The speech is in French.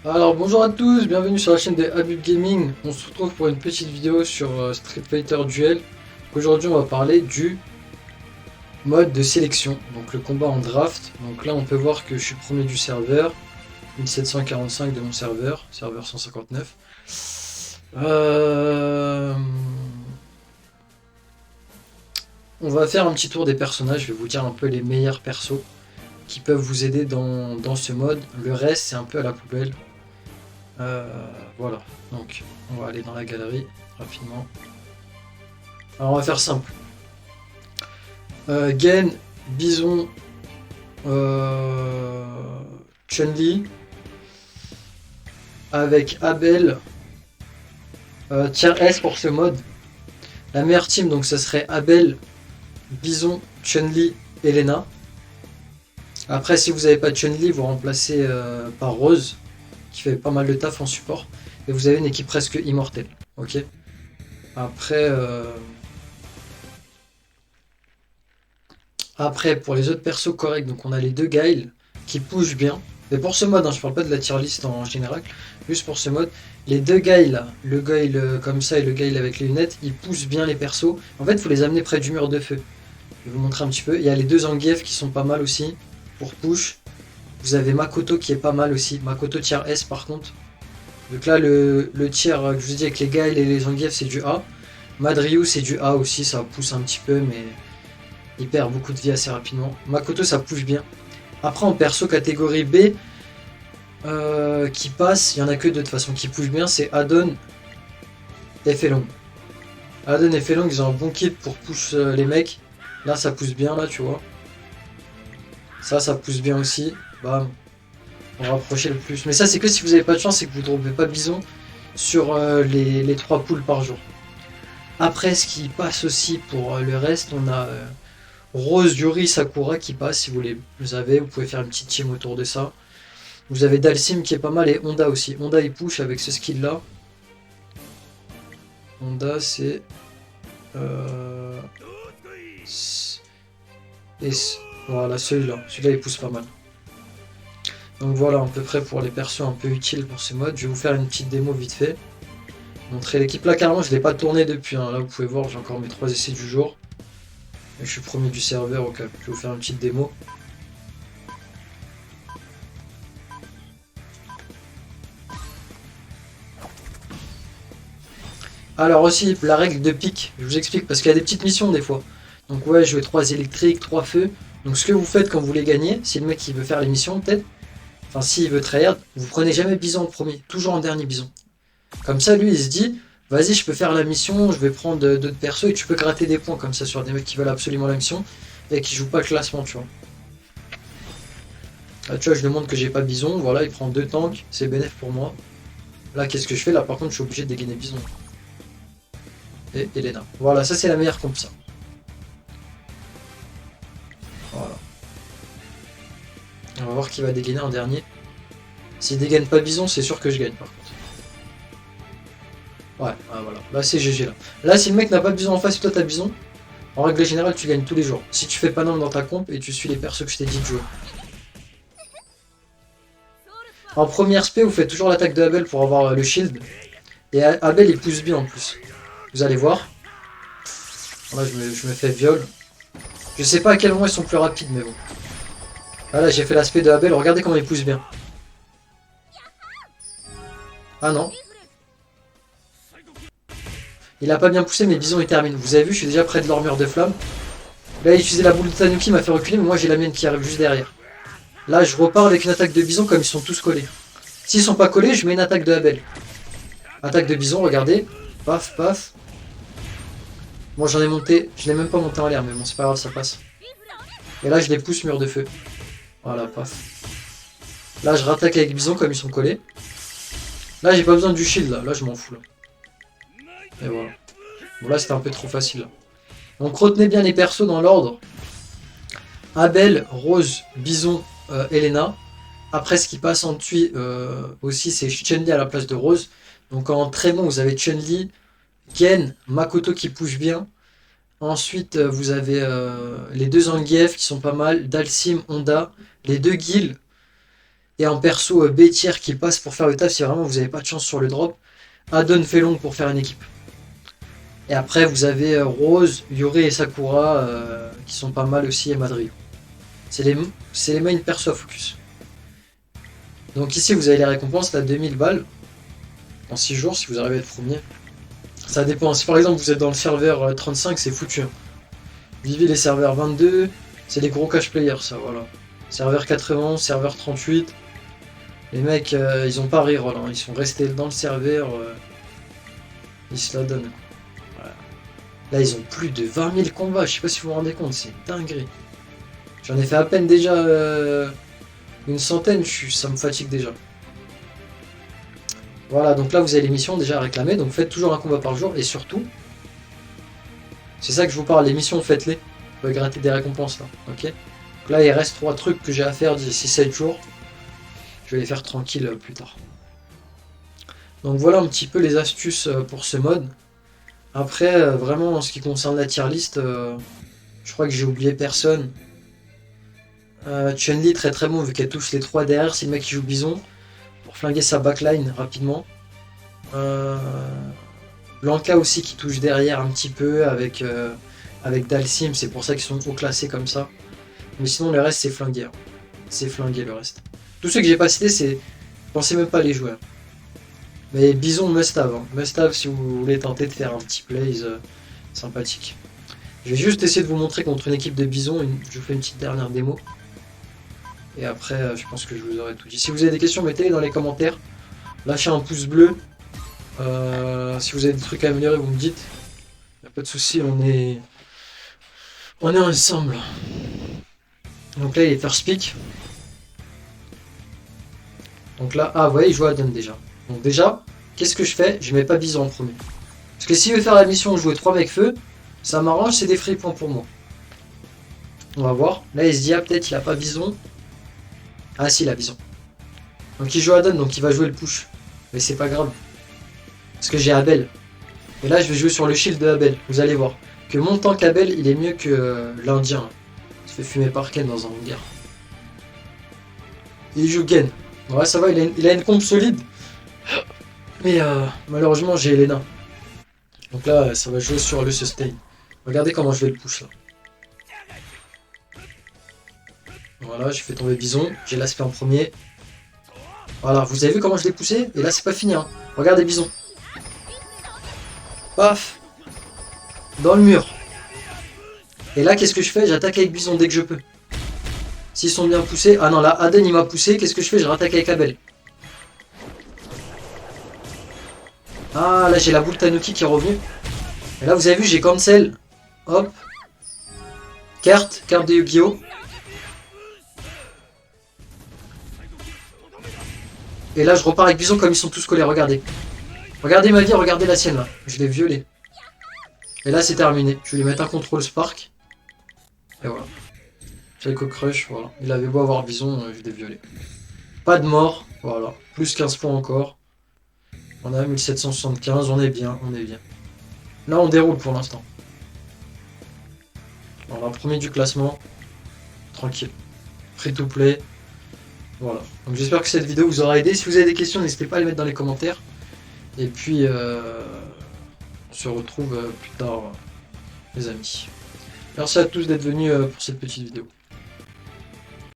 Alors bonjour à tous, bienvenue sur la chaîne de Habib Gaming. On se retrouve pour une petite vidéo sur Street Fighter Duel. Aujourd'hui on va parler du mode de sélection, donc le combat en draft. Donc là on peut voir que je suis premier du serveur, 1745 de mon serveur 159. On va faire un petit tour des personnages, je vais vous dire un peu les meilleurs persos qui peuvent vous aider dans ce mode. Le reste c'est un peu à la poubelle. Voilà, donc on va aller dans la galerie rapidement. Alors on va faire simple. Gen, Bison, Chun-Li, avec Abel, tier S pour ce mode. La meilleure team donc ça serait Abel, Bison, Chun-Li, Elena. Après si vous n'avez pas de Chun-Li, vous remplacez par Rose, qui fait pas mal de taf en support, et vous avez une équipe presque immortelle. Ok. Après, pour les autres persos corrects, donc on a les deux Guile qui pushent bien. Mais pour ce mode, hein, je parle pas de la tier list en général, juste pour ce mode. Les deux Guile là, le Guile comme ça et le Guile avec les lunettes, ils poussent bien les persos. En fait, il faut les amener près du mur de feu. Je vais vous montrer un petit peu. Il y a les deux Zangief qui sont pas mal aussi pour push. Vous avez Makoto qui est pas mal aussi. Makoto tier S par contre. Donc là, le tier que je vous ai dit avec les Guile et les Zangief, c'est du A. Madryu, c'est du A aussi, ça pousse un petit peu, mais il perd beaucoup de vie assez rapidement. Makoto, ça pousse bien. Après, en perso catégorie B, qui passe, il y en a que deux de toute façon qui poussent bien, c'est Adon et Felong. Adon et Felong, ils ont un bon kit pour push les mecs. Là, ça pousse bien, là, tu vois. Ça pousse bien aussi. Bam. On va rapprocher le plus. Mais ça, c'est que si vous n'avez pas de chance et que vous ne dropez pas Bison sur les 3 poules par jour. Après, ce qui passe aussi pour le reste, on a Rose, Yuri, Sakura qui passe si vous avez. Vous pouvez faire une petite team autour de ça. Vous avez Dalsim qui est pas mal et Honda aussi. Honda il push avec ce skill là. Honda c'est... Et voilà celui-là. Celui-là il pousse pas mal. Donc voilà à peu près pour les persos un peu utiles pour ce mode. Je vais vous faire une petite démo vite fait. Montrer l'équipe. Là carrément je ne l'ai pas tourné depuis. Hein. Là vous pouvez voir j'ai encore mes 3 essais du jour. Et je suis premier du serveur au cas. Je vais vous faire une petite démo. Alors aussi, la règle de pique, je vous explique, parce qu'il y a des petites missions des fois. Donc ouais, je veux 3 électriques, 3 feux. Donc ce que vous faites quand vous les gagnez, si le mec il veut faire les missions peut-être, enfin s'il veut tryhard, vous prenez jamais Bison en premier, toujours en dernier Bison. Comme ça lui il se dit, vas-y je peux faire la mission, je vais prendre d'autres persos et tu peux gratter des points comme ça sur des mecs qui veulent absolument la mission et qui jouent pas le classement tu vois. Là tu vois je lui montre que j'ai pas Bison, voilà il prend 2 tanks, c'est bénéf pour moi. Là qu'est-ce que je fais? Là par contre je suis obligé de dégainer Bison. Et Elena. Voilà, ça c'est la meilleure comp ça. Voilà. On va voir qui va dégainer en dernier. S'il dégaine pas Bison, c'est sûr que je gagne par contre. Ouais, voilà. Là c'est GG là. Là si le mec n'a pas Bison en face et toi t'as Bison, en règle générale tu gagnes tous les jours. Si tu fais pas nombre dans ta comp et tu suis les persos que je t'ai dit de jouer. En première spé, vous faites toujours l'attaque de Abel pour avoir le shield. Et Abel il pousse bien en plus. Vous allez voir. Là je me fais viol. Je sais pas à quel moment ils sont plus rapides mais bon. Voilà, j'ai fait l'aspect de Abel, regardez comment il pousse bien. Ah non. Il a pas bien poussé, mais Bison il termine. Vous avez vu, je suis déjà près de l'armure de flamme. Là, il utilisait la boule de Tanuki, il m'a fait reculer, mais moi j'ai la mienne qui arrive juste derrière. Là, je repars avec une attaque de Bison comme ils sont tous collés. S'ils sont pas collés, je mets une attaque de Abel. Attaque de Bison, regardez. Paf, paf. Bon, j'en ai monté. Je l'ai même pas monté en l'air, mais bon, c'est pas grave, ça passe. Et là, je les pousse mur de feu. Voilà, paf. Là, je rattaque avec Bison comme ils sont collés. Là, j'ai pas besoin du shield, là je m'en fous. Là. Et voilà. Bon, là, c'était un peu trop facile. Là. Donc, retenez bien les persos dans l'ordre. Abel, Rose, Bison, Elena. Après, ce qui passe en dessus aussi, c'est Chun-Li à la place de Rose. Donc, en très bon, vous avez Chun-Li, Gen, Makoto qui push bien. Ensuite, vous avez les deux Zangief qui sont pas mal. Dalsim, Honda. Les deux Guile. Et en perso B tier qui passe pour faire le taf si vraiment vous n'avez pas de chance sur le drop. Adon fait long pour faire une équipe. Et après vous avez Rose, Yuri et Sakura qui sont pas mal aussi et Madrid. C'est les main perso à focus. Donc ici vous avez les récompenses, là 2000 balles en 6 jours si vous arrivez à être premier. Ça dépend, si par exemple vous êtes dans le serveur 35 c'est foutu. Hein. Vivez les serveurs 22, c'est les gros cash players ça voilà. Serveur 80, serveur 38. Les mecs ils ont pas reroll, hein. Ils sont restés dans le serveur, ils se la donnent. Voilà. Là ils ont plus de 20 000 combats, je sais pas si vous vous rendez compte, c'est dinguerie. J'en ai fait à peine déjà une centaine, ça me fatigue déjà. Voilà, donc là vous avez les missions déjà réclamées, donc faites toujours un combat par jour, et surtout, c'est ça que je vous parle, les missions faites-les, vous pouvez gratter des récompenses là, ok. Donc là il reste 3 trucs que j'ai à faire d'ici 7 jours, je vais les faire tranquille plus tard. Donc voilà un petit peu les astuces pour ce mode. Après, vraiment en ce qui concerne la tier list, je crois que j'ai oublié personne. Chun-Li très très bon vu qu'elle touche les 3 derrière, c'est le mec qui joue Bison. Pour flinguer sa backline rapidement. Blanca aussi qui touche derrière un petit peu avec Dalsim, c'est pour ça qu'ils sont haut classés comme ça. Mais sinon le reste c'est flingué. Hein. C'est flingué le reste. Tous ceux que j'ai pas cités, c'est. Pensez même pas les joueurs. Mais Bison must have. Hein. Must have si vous voulez tenter de faire un petit plays sympathique. Je vais juste essayer de vous montrer contre une équipe de Bison, je vous fais une petite dernière démo. Et après, je pense que je vous aurai tout dit. Si vous avez des questions, mettez-les dans les commentaires. Lâchez un pouce bleu. Si vous avez des trucs à améliorer, vous me dites. Y a pas de souci, on est ensemble. Donc là, il est first pick. Donc là, ah, vous voyez, il joue à Adon déjà. Donc déjà, qu'est-ce que je fais? Je mets pas Bison en premier. Parce que s'il veut faire la mission où jouer 3 mecs feu, ça m'arrange, c'est des free points pour moi. On va voir. Là, il se dit, ah, peut-être il a pas Bison. Ah si, il a Bison. Donc il joue Adon, donc il va jouer le push. Mais c'est pas grave. Parce que j'ai Abel. Et là, je vais jouer sur le shield de Abel. Vous allez voir. Que mon tank Abel, il est mieux que l'Indien. Il se fait fumer par Ken dans un hangar. Il joue Gen. Ouais, ça va, il a une comp solide. Mais malheureusement, j'ai Elena. Donc là, ça va jouer sur le sustain. Regardez comment je vais le push là. Voilà, j'ai fait tomber Bison. J'ai l'aspect en premier. Voilà, vous avez vu comment je l'ai poussé? Et là, c'est pas fini. Hein. Regardez Bison. Paf. Dans le mur. Et là, qu'est-ce que je fais? J'attaque avec Bison dès que je peux. S'ils sont bien poussés... Ah non, là, Aden, il m'a poussé. Qu'est-ce que je fais? Je rattaque avec Abel. Ah, là, j'ai la boule Tanuki qui est revenue. Et là, vous avez vu, j'ai cancel. Hop. Carte de Yu-Gi-Oh! Et là, je repars avec Bison comme ils sont tous collés. Regardez. Regardez ma vie, regardez la sienne là. Je l'ai violé. Et là, c'est terminé. Je vais lui mettre un contrôle Spark. Et voilà. Psycho Crush, voilà. Il avait beau avoir Bison, je l'ai violé. Pas de mort, voilà. Plus 15 points encore. On a 1775, on est bien, on est bien. Là, on déroule pour l'instant. Voilà, premier du classement. Tranquille. Free to play. Voilà. Donc j'espère que cette vidéo vous aura aidé. Si vous avez des questions, n'hésitez pas à les mettre dans les commentaires. Et puis, on se retrouve plus tard, les amis. Merci à tous d'être venus pour cette petite vidéo.